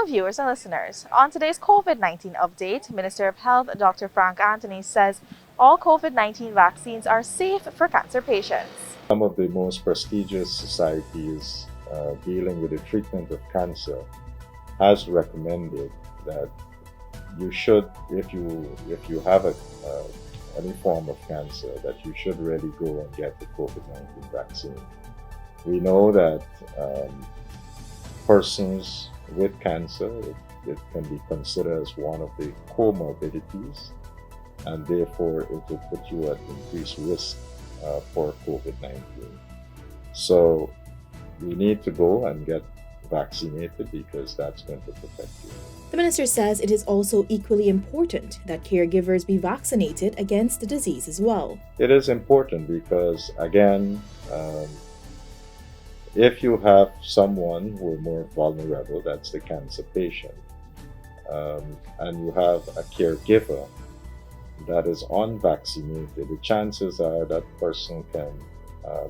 viewers and listeners. On today's COVID-19 update, Minister of Health Dr. Frank Anthony says all COVID-19 vaccines are safe for cancer patients. Some of the most prestigious societies dealing with the treatment of cancer has recommended that you should, if you have any form of cancer, that you should really go and get the COVID-19 vaccine. We know that persons with cancer, it can be considered as one of the comorbidities, and therefore it will put you at increased risk for COVID-19. So you need to go and get vaccinated because that's going to protect you. The minister says it is also equally important that caregivers be vaccinated against the disease as well. It is important because, again, if you have someone who is more vulnerable, that's the cancer patient, and you have a caregiver that is unvaccinated, the chances are that person can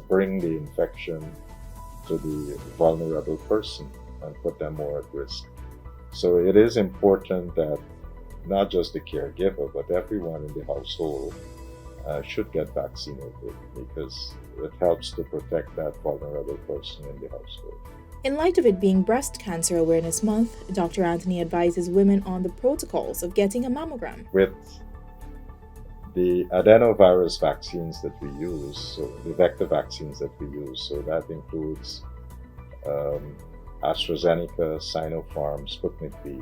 bring the infection to the vulnerable person and put them more at risk. So it is important that not just the caregiver, but everyone in the household should get vaccinated because it helps to protect that vulnerable person in the household. In light of it being Breast Cancer Awareness Month, Dr. Anthony advises women on the protocols of getting a mammogram. With the adenovirus vaccines that we use, so the vector vaccines that we use, so that includes AstraZeneca, Sinopharm, Sputnik V.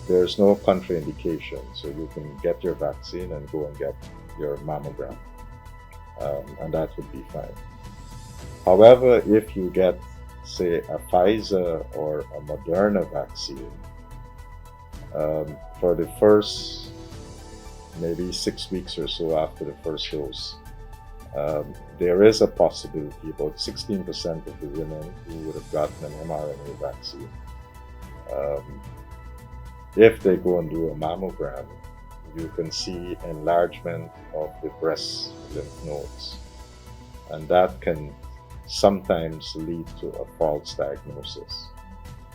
There's no contraindication, so you can get your vaccine and go and get your mammogram, and that would be fine. However, if you get, say, a Pfizer or a Moderna vaccine, for the first maybe 6 weeks or so after the first dose, there is a possibility, about 16% of the women who would have gotten an mRNA vaccine, if they go and do a mammogram, you can see enlargement of the breast lymph nodes, and that can sometimes lead to a false diagnosis.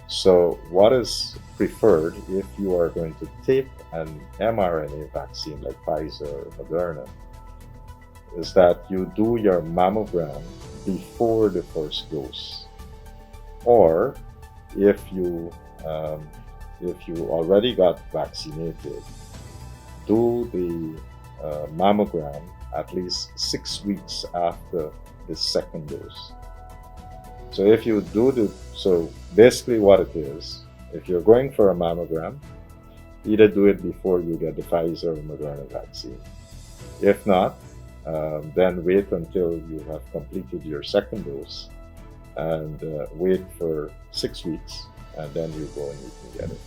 So what is preferred if you are going to take an mRNA vaccine like Pfizer or Moderna is that you do your mammogram before the first dose, or if you already got vaccinated, do the mammogram at least 6 weeks after the second dose. So if you do so basically what it is, if you're going for a mammogram, either do it before you get the Pfizer or Moderna vaccine. If not, then wait until you have completed your second dose and wait for 6 weeks, and then you go and you can get it.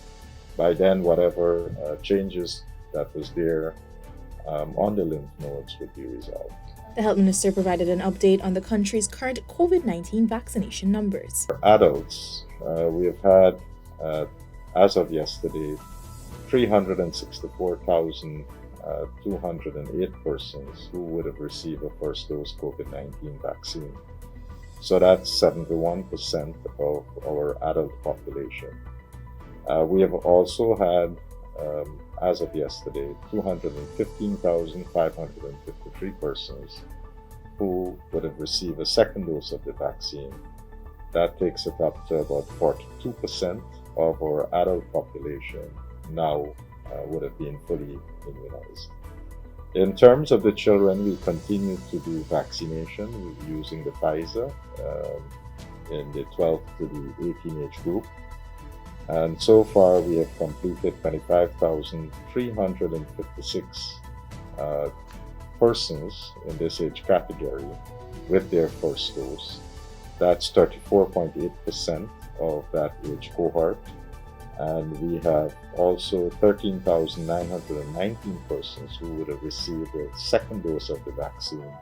By then, whatever changes that was there on the lymph nodes would be resolved. The health minister provided an update on the country's current COVID-19 vaccination numbers. For adults, we have had, as of yesterday, 364,208 persons who would have received a first dose COVID-19 vaccine. So that's 71% of our adult population. We have also had, as of yesterday, 215,553 persons who would have received a second dose of the vaccine. That takes it up to about 42% of our adult population now would have been fully immunized. In terms of the children, we continue to do vaccination using the Pfizer in the 12 to the 18 age group. And so far, we have completed 25,356 persons in this age category with their first dose. That's 34.8% of that age cohort. And we have also 13,919 persons who would have received the second dose of the vaccine.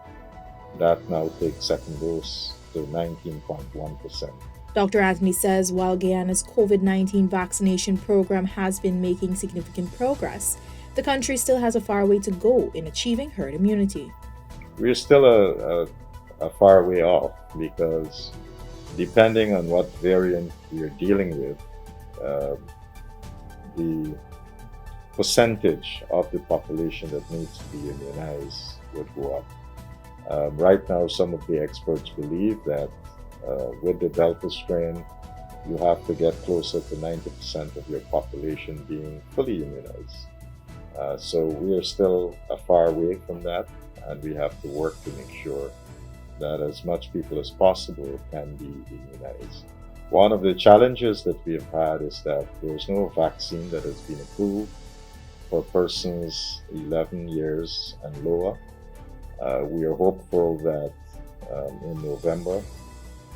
That now takes second dose to 19.1%. Dr. Anthony says while Guyana's COVID-19 vaccination program has been making significant progress, the country still has a far way to go in achieving herd immunity. We're still a far way off because depending on what variant we're dealing with, the percentage of the population that needs to be immunized would go up. Right now, some of the experts believe that with the Delta strain, you have to get closer to 90% of your population being fully immunized. So we are still a far away from that, and we have to work to make sure that as much people as possible can be immunized. One of the challenges that we have had is that there's no vaccine that has been approved for persons 11 years and lower. We are hopeful that in November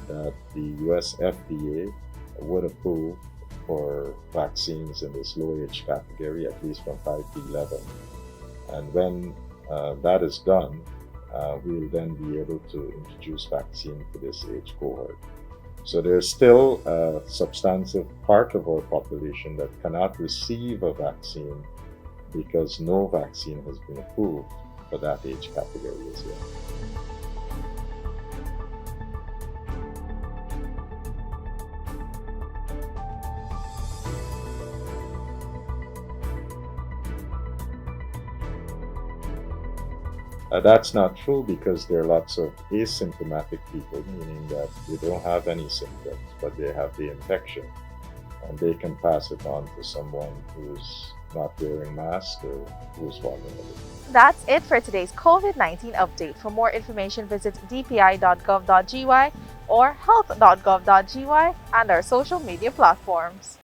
that the US FDA would approve for vaccines in this low age category, at least from 5 to 11. And when that is done, we will then be able to introduce vaccine for this age cohort. So there's still a substantive part of our population that cannot receive a vaccine because no vaccine has been approved for that age category as well. That's not true because there are lots of asymptomatic people, meaning that they don't have any symptoms, but they have the infection, and they can pass it on to someone who's not wearing mask or who's vulnerable. That's it for today's COVID-19 update. For more information, visit dpi.gov.gy or health.gov.gy and our social media platforms.